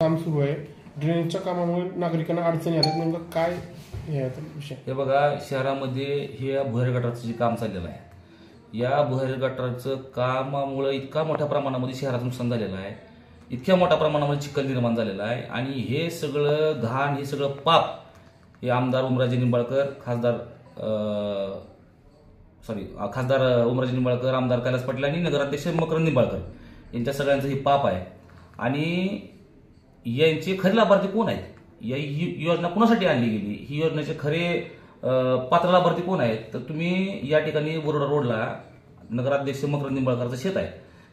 काम सुरू आहे. ड्रेनेजच्या कामामुळे नागरिकांना अडचणी आल्या. नेमकं काय हे आहे विषय? हे बघा, शहरामध्ये हे भुयारी गटाराचं जे काम चाललेलं आहे, या भुयारी गटाराचं कामामुळे इतका मोठ्या प्रमाणामध्ये शहराचं नुकसान झालेलं आहे, इतक्या मोठ्या प्रमाणामध्ये चिखल निर्माण झालेला आहे. आणि हे सगळं घाण, हे सगळं पाप हे आमदार उमराजे निंबाळकर, खासदार उमराजे निंबाळकर, आमदार कैलास पाटील आणि नगराध्यक्ष मकरंद निंबाळकर यांच्या सगळ्यांचं हे पाप आहे. आणि यांचे खरे लाभार्थी कोण आहेत? ही योजना कोणासाठी आणली गेली? ही योजनेचे खरे पात्र लाभार्थी कोण आहेत? तर तुम्ही या ठिकाणी बोरोडा रोडला नगराध्यक्ष मकरंद निंबाळकरचं शेत आहे,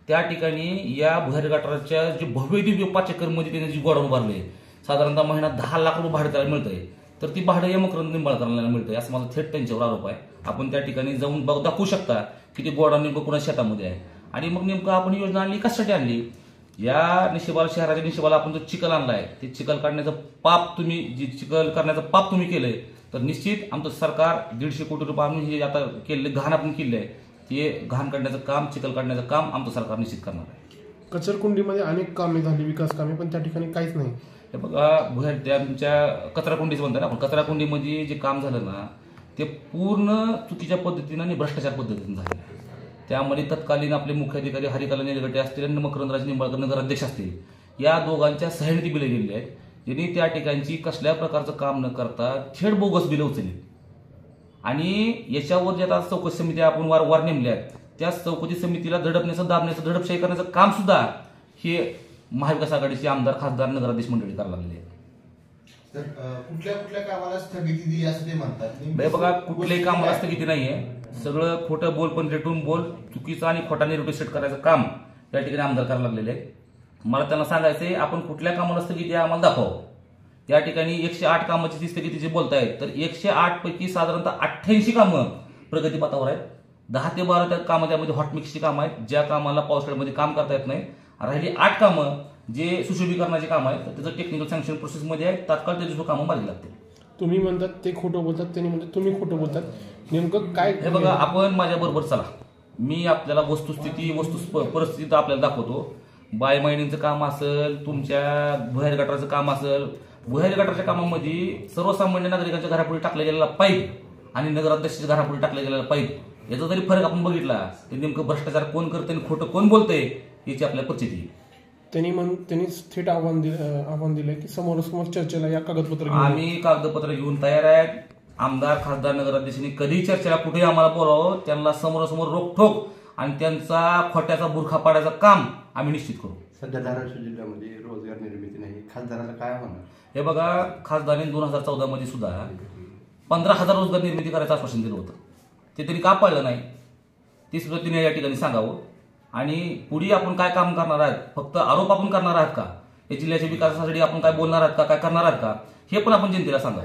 त्या ठिकाणी या भुयारी गटाराच्या जे भव्य दिव्य 5 एकरमध्ये त्यांनी जी गोडाऊन उभारले, साधारणतः महिना 10 लाख रुपये भाडे त्याला मिळतंय. तर ती भाडं या मकरंद निंबाळकरांना मिळतंय, असं माझा थेट त्यांच्यावर आरोप आहे. आपण त्या ठिकाणी जाऊन दाखवू शकता की ती गोडाऊन नेमकं कुणा शेतामध्ये आहे. आणि मग नेमकं आपण योजना आणली कशासाठी आणली? या निशिबाला, शहराच्या निशिबाला आपण जो चिखल आणलाय, ते चिखल काढण्याचं पाप तुम्ही, जी चिखल करण्याचं पाप तुम्ही केलंय, तर निश्चित आमचं सरकार 150 कोटी रुपये आणून हे आता केले घाण आपण केले आहे, ते घाण काढण्याचं काम, चिखल काढण्याचं काम आमचं सरकार निश्चित करणार आहे. कचरकुंडीमध्ये अनेक कामे झाली, विकास कामे, पण त्या ठिकाणी काहीच नाही. हे बघा, भुयारी आमच्या कचराकुंडीचं म्हणतात ना आपण, कचराकुंडीमध्ये जे काम झालं ना, ते पूर्ण चुकीच्या पद्धतीनं आणि भ्रष्टाचार पद्धतीने झालं. त्यामध्ये तत्कालीन आपले मुख्याधिकारी हरिकला निलगटे असतील आणि मकरंदराज निंबाळकर नगराध्यक्ष असतील, या दोघांच्या सह्याने ती बिलं गेलेली आहेत. ज्यांनी त्या ठिकाणची कसल्या प्रकारचं काम न करता थेट बोगस बिलं उचलली. आणि याच्यावर जे आता चौकशी समिती आपण वारंवार नेमल्या आहेत, त्या चौकशी समितीला दडपण्याचं, दाबण्याचं, दडपशाही करण्याचं काम सुद्धा हे महाविकास आघाडीचे आमदार, खासदार, नगराध्यक्ष मंडळी करायला लागले आहेत. कुठल्या कुठल्या कामाला स्थगिती दिली असं ते म्हणतात? बघा, कुठल्याही कामाला स्थगिती नाहीये. सगळं खोटं बोल, पण रेटून बोल, चुकीचा आणि खोटा निरोप सेट करायचं काम या ठिकाणी आमदार करायला लागलेले आहेत. मला त्यांना सांगायचंय, आपण कुठल्या कामाला स्थगिती आम्हाला दाखवावं. त्या ठिकाणी 108 कामाची ती स्थगिती जे बोलतायत, तर 108 पैकी साधारणतः 88 कामं प्रगतीपथावर आहेत. 10 ते 12 त्या कामं त्यामध्ये हॉटमिक्सची कामं आहेत, ज्या कामाला पावसाळ्यामध्ये काम करता येत नाही. राहिली 8 कामं जे सुशोभीकरणाची कामं आहेत, तर त्याचं टेक्निकल सँक्शन प्रोसेसमध्ये आहे, तात्काळ त्याची कामं मार्गी लागतील. तुम्ही म्हणतात ते खोटं बोलतात, त्यांनी म्हणतात तुम्ही खोटं बोलतात, नेमकं काय? हे बघा, आपण माझ्या बरोबर चला, मी आपल्याला वस्तुस्थिती, परिस्थिती आपल्याला दाखवतो. बाय मायनिंगचं काम असेल, तुमच्या भुयारी गटाराचं काम असेल, भुयारी गटाराच्या कामामध्ये सर्वसामान्य नागरिकांच्या घरापुढे टाकल्या गेलेला पाईप आणि नगराध्यक्षाच्या घरापुढे टाकल्या गेलेला पाईप, याचा जरी फरक आपण बघितला, तर नेमकं भ्रष्टाचार कोण करते आणि खोटं कोण बोलतंय याची आपल्याला प्रचिती. त्यांनी थेट आव्हान दिलंय की समोरासमोर चर्चेला या कागदपत्र घेऊन. आम्ही कागदपत्र घेऊन तयार आहेत. आमदार, खासदार, नगराध्यक्षांनी कधी चर्चेला कुठेही आम्हाला बोलावं, त्यांना समोरासमोर रोखठोक आणि त्यांचा खोट्याचा बुरखा पाडायचं काम आम्ही निश्चित करू. सध्या धाराशिव जिल्ह्यामध्ये रोजगार निर्मिती नाही, खासदाराला काय होणार? हे बघा, खासदारांनी 2014 मध्ये सुद्धा 15,000 रोजगार निर्मिती करायचं आश्वासन दिलं होतं. ते तरी का पाळलं नाही, ते सुद्धा तिने या ठिकाणी सांगावं. आणि पुढे आपण काय काम करणार आहात, फक्त आरोप आपण करणार आहात का, या जिल्ह्याच्या विकासासाठी आपण काय बोलणार आहात का, काय करणार आहात का, हे पण आपण जनतेला सांगा.